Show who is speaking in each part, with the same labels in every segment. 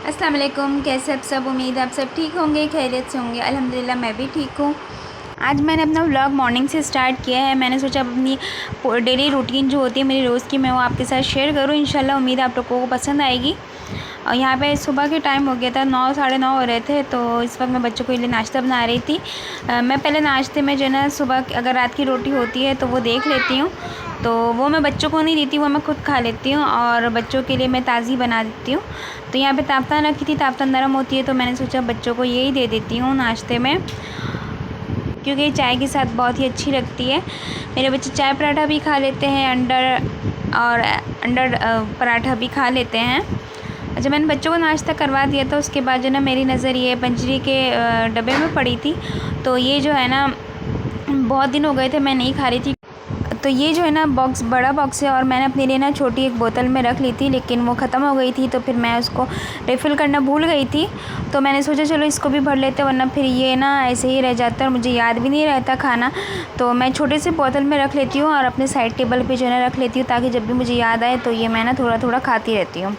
Speaker 1: अस्सलाम वालेकुम। कैसे आप सब? उम्मीद आप सब ठीक होंगे, खैरियत से होंगे। अल्हम्दुलिल्लाह मैं भी ठीक हूँ। आज मैंने अपना व्लॉग मॉर्निंग से स्टार्ट किया है। मैंने सोचा अपनी डेली रूटीन जो होती है मेरी रोज़ की, मैं वो आपके साथ शेयर करूँ। इंशाल्लाह उम्मीद आप लोगों को पसंद आएगी। और यहाँ पे सुबह के टाइम हो गया था, 9 साढ़े 9 हो रहे थे। तो इस वक्त मैं बच्चों के लिए नाश्ता बना रही थी। मैं पहले नाश्ते में जो है ना, सुबह अगर रात की रोटी होती है तो वो देख लेती हूँ, तो वो मैं बच्चों को नहीं देती, वो मैं खुद खा लेती हूँ और बच्चों के लिए मैं ताज़ी बना देती हूँ। तो यहाँ पे ताफ्तान रखी थी, ताफ्तान नरम होती है तो मैंने सोचा बच्चों को यही दे देती हूँ नाश्ते में, क्योंकि चाय के साथ बहुत ही अच्छी लगती है। मेरे बच्चे चाय पराठा भी खा लेते हैं, अंडर पराठा भी खा लेते हैं। जब मैंने बच्चों को नाश्ता करवा दिया था उसके बाद जो ना मेरी नज़र ये पंजरी के डब्बे में पड़ी थी। तो ये जो है ना, बहुत दिन हो गए थे मैं नहीं खा रही थी। तो ये जो है ना बॉक्स, बड़ा बॉक्स है और मैंने अपने लिए ना छोटी एक बोतल में रख ली थी, लेकिन वो ख़त्म हो गई थी। तो फिर मैं उसको रिफ़िल करना भूल गई थी। तो मैंने सोचा चलो इसको भी भर लेते, वरना फिर ये ना ऐसे ही रह जाता है और मुझे याद भी नहीं रहता खाना। तो मैं छोटे से बोतल में रख लेती हूँ और अपने साइड टेबल पे जो है ना रख लेती हूँ, ताकि जब भी मुझे याद आए तो ये मैं ना थोड़ा थोड़ा खाती रहती हूँ।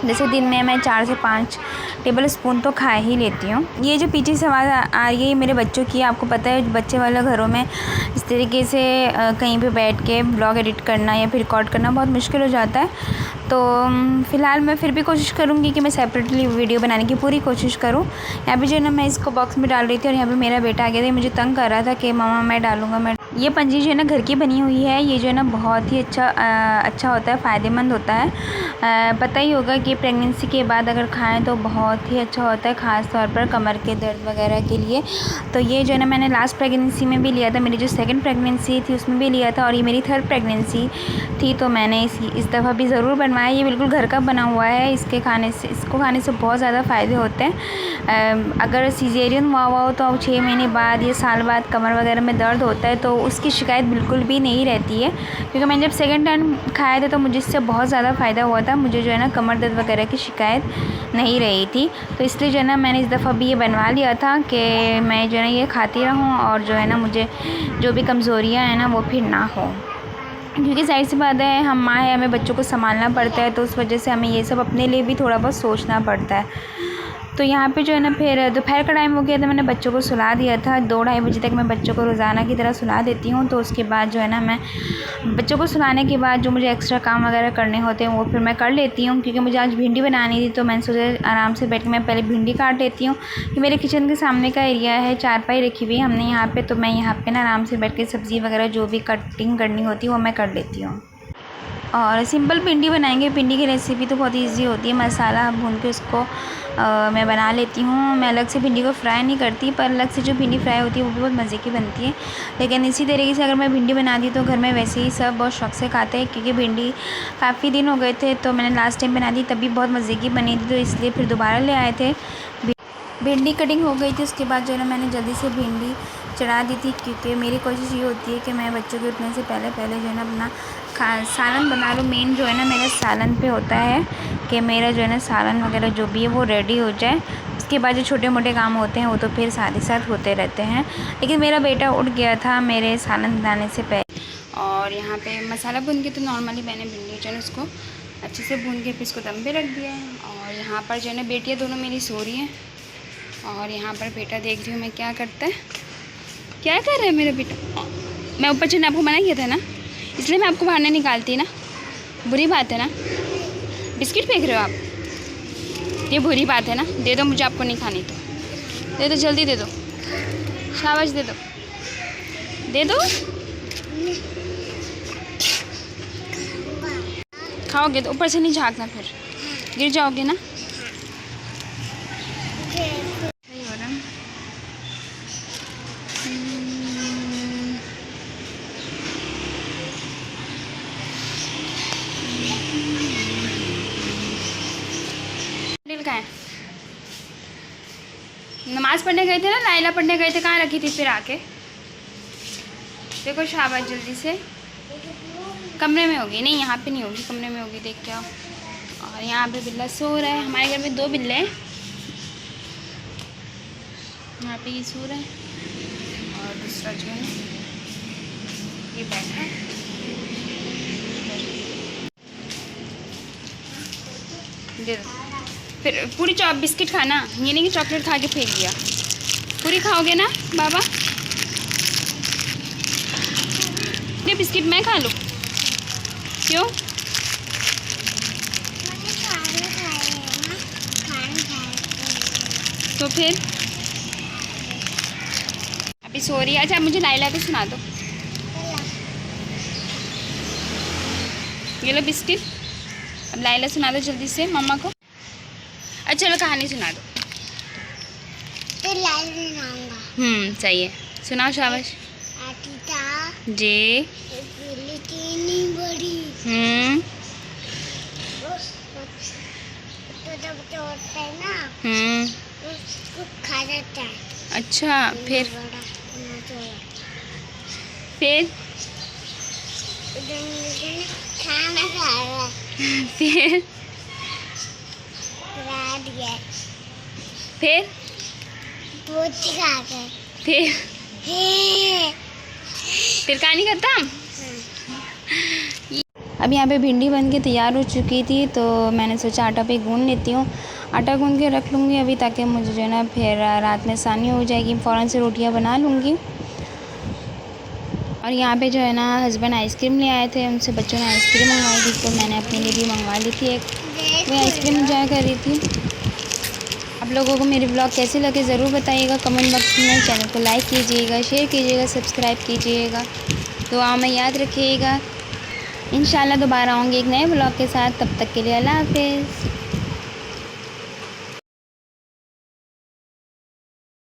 Speaker 1: जैसे दिन में मैं 4 से 5 टेबल स्पून तो खा ही लेती हूँ। ये जो पीछे से आवाज़ आ रही है मेरे बच्चों की, आपको पता है बच्चे वाले घरों में इस तरीके से कहीं पे बैठ के ब्लॉग एडिट करना या फिर रिकॉर्ड करना बहुत मुश्किल हो जाता है। तो फ़िलहाल मैं फिर भी कोशिश करूँगी कि मैं सेपरेटली वीडियो बनाने की पूरी कोशिश करूँ। यहाँ पे जो है ना मैं इसको बॉक्स में डाल रही थी और यहाँ पे मेरा बेटा आ गया था, मुझे तंग कर रहा था कि मामा मैं डालूँगा मैं। ये पंजी जो है ना घर की बनी हुई है। ये जो है ना बहुत ही अच्छा होता है, फ़ायदेमंद होता है। पता ही होगा कि प्रेगनेंसी के बाद अगर खाएं तो बहुत ही अच्छा होता है, ख़ास तौर पर कमर के दर्द वगैरह के लिए। तो ये जो है ना मैंने लास्ट प्रेगनेंसी में भी लिया था, मेरी जो सेकंड प्रेगनेंसी थी उसमें भी लिया था, और ये मेरी थर्ड प्रेगनेंसी थी। तो मैंने इस दफ़ा भी ज़रूर बनवाया। ये बिल्कुल घर का बना हुआ है। इसको खाने से बहुत ज़्यादा फ़ायदे होते हैं। अगर सीज़ेरियन हुआ हो तो 6 महीने बाद या साल बाद कमर वगैरह में दर्द होता है तो उसकी शिकायत बिल्कुल भी नहीं रहती है, क्योंकि मैंने जब सेकंड टाइम खाया था तो मुझे इससे बहुत ज़्यादा फ़ायदा हुआ था। मुझे जो है ना कमर दर्द वगैरह की शिकायत नहीं रही थी। तो इसलिए जो है ना मैंने इस दफ़ा भी ये बनवा लिया था कि मैं जो है ना ये खाती रहूँ और जो है ना मुझे जो भी कमज़ोरियाँ हैं ना वो फिर ना हो, क्योंकि ज़ाहिर सी बात है हम माँ हैं, हमें बच्चों को संभालना पड़ता है। तो उस वजह से हमें ये सब अपने लिए भी थोड़ा बहुत सोचना पड़ता है। तो यहाँ पे जो है ना फिर दोपहर का टाइम हो गया था, मैंने बच्चों को सुला दिया था। 2-2:30 बजे तक मैं बच्चों को रोज़ाना की तरह सुला देती हूँ। तो उसके बाद जो है ना मैं बच्चों को सुलाने के बाद जो मुझे एक्स्ट्रा काम वगैरह करने होते हैं वो फिर मैं कर लेती हूँ, क्योंकि मुझे आज भिंडी बनानी थी। तो मैंने सोचा आराम से बैठ के मैं पहले भिंडी काट लेती हूँ। कि मेरे किचन के सामने का एरिया है, चारपाई रखी हुई है हमने यहाँ पे, तो मैं यहाँ पे ना आराम से बैठ के सब्ज़ी वगैरह जो भी कटिंग करनी होती है वो मैं कर लेती हूँ। और सिंपल भिंडी बनाएंगे। भिंडी की रेसिपी तो बहुत इजी होती है, मसाला भून के उसको मैं बना लेती हूँ। मैं अलग से भिंडी को फ्राई नहीं करती, पर अलग से जो भिंडी फ्राई होती है वो भी बहुत मज़े की बनती है। लेकिन इसी तरीके से अगर मैं भिंडी बना दी तो घर में वैसे ही सब बहुत शौक़ से खाते हैं, क्योंकि भिंडी काफ़ी दिन हो गए थे तो मैंने लास्ट टाइम बना दी, तभी बहुत मज़े की बनी थी, तो इसलिए फिर दोबारा ले आए थे। भिंडी कटिंग हो गई थी, उसके बाद जो है ना मैंने जल्दी से भिंडी चढ़ा दी थी, क्योंकि मेरी कोशिश ये होती है कि मैं बच्चों के उठने से पहले जो है ना अपना सालन बना लूँ। मेन जो है ना मेरा सालन पे होता है कि मेरा जो है ना सालन वगैरह जो भी है वो रेडी हो जाए। उसके बाद जो छोटे मोटे काम होते हैं वो तो फिर साथ ही साथ होते रहते हैं। लेकिन मेरा बेटा उठ गया था मेरे सालन बनाने से पहले। और यहाँ पे मसाला भून के, तो नॉर्मली मैंने भिंडी जो है उसको अच्छे से भून के फिर इसको दम पे रख दिया है। और यहाँ पर जो है ना बेटियाँ दोनों मेरी सो रही हैं, और यहाँ पर बेटा देख रही हूँ मैं क्या करता है, क्या कर रहा है मेरा बेटा। मैं ऊपर चढ़ने आपको मना किया था ना, इसलिए मैं आपको बाहर नहीं निकालती ना, बुरी बात है ना। बिस्किट फेंक रहे हो आप, ये बुरी बात है ना। दे दो मुझे, आपको नहीं खानी तो दे दो, जल्दी दे दो, शाबाश दे दो, दे दो। खाओगे तो ऊपर से नहीं झाँकना, फिर गिर जाओगे ना। सही हो रहा है। कहाँ है? नमाज़ पढ़ने गए थे ना, लाइला पढ़ने गए थे, कहाँ रखी थी फिर आके? देखो शाबाश, जल्दी से। कमरे में होगी, नहीं यहाँ पे नहीं होगी, कमरे में होगी, देख के आओ। और यहाँ पे बिल्ला सो रहा है। हमारे घर में 2 बिल्ले हैं, यहाँ पे ये सो रहा है और दूसरा जो है ये बैठा है। दे दो।
Speaker 2: फिर पूरी बिस्किट खाना, ये नहीं कि चॉकलेट खा के फेंक दिया। पूरी खाओगे ना बाबा? ये बिस्किट मैं खा लूँ? क्यों? तो फिर अभी सो रही है। अच्छा मुझे लाइला को सुना दो। ये लो बिस्किट। अब लाइला सुना दो जल्दी से मम्मा को। अच्छा चलो कहानी सुना दो।
Speaker 3: तो लाइला सुनाऊंगा।
Speaker 2: सही है, सुनाओ शाबाश जी।
Speaker 3: बड़ी तो जब होता है ना उसको खा जाता है।
Speaker 2: अच्छा फिर
Speaker 3: खाना खा रहा है।
Speaker 2: फिर
Speaker 3: रात गया
Speaker 2: फिर
Speaker 3: पोची खा गए।
Speaker 2: फिर कहानी खत्म।
Speaker 1: अब यहाँ पे भिंडी बन के तैयार हो चुकी थी, तो मैंने सोचा आटा पे गूंद लेती हूँ। आटा गूंद के रख लूँगी अभी, ताकि मुझे जो है ना फिर रात में आसानी हो जाएगी, फ़ौरन से रोटियाँ बना लूँगी। और यहाँ पे जो है ना हस्बैंड आइसक्रीम ले आए थे, उनसे बच्चों ने आइसक्रीम मंगवाई थी, तो मैंने अपने लिए भी मंगवा ली थी एक। मैं आइसक्रीम इंजॉय कर रही थी। आप लोगों को मेरे ब्लॉग कैसे लगे ज़रूर बताइएगा कमेंट बॉक्स में। चैनल को लाइक कीजिएगा, शेयर कीजिएगा, सब्सक्राइब कीजिएगा, दुआ में याद रखिएगा। इंशाल्लाह दोबारा आऊँगी एक नए ब्लॉग के साथ। तब तक के लिए अल्लाह हाफ़िज़।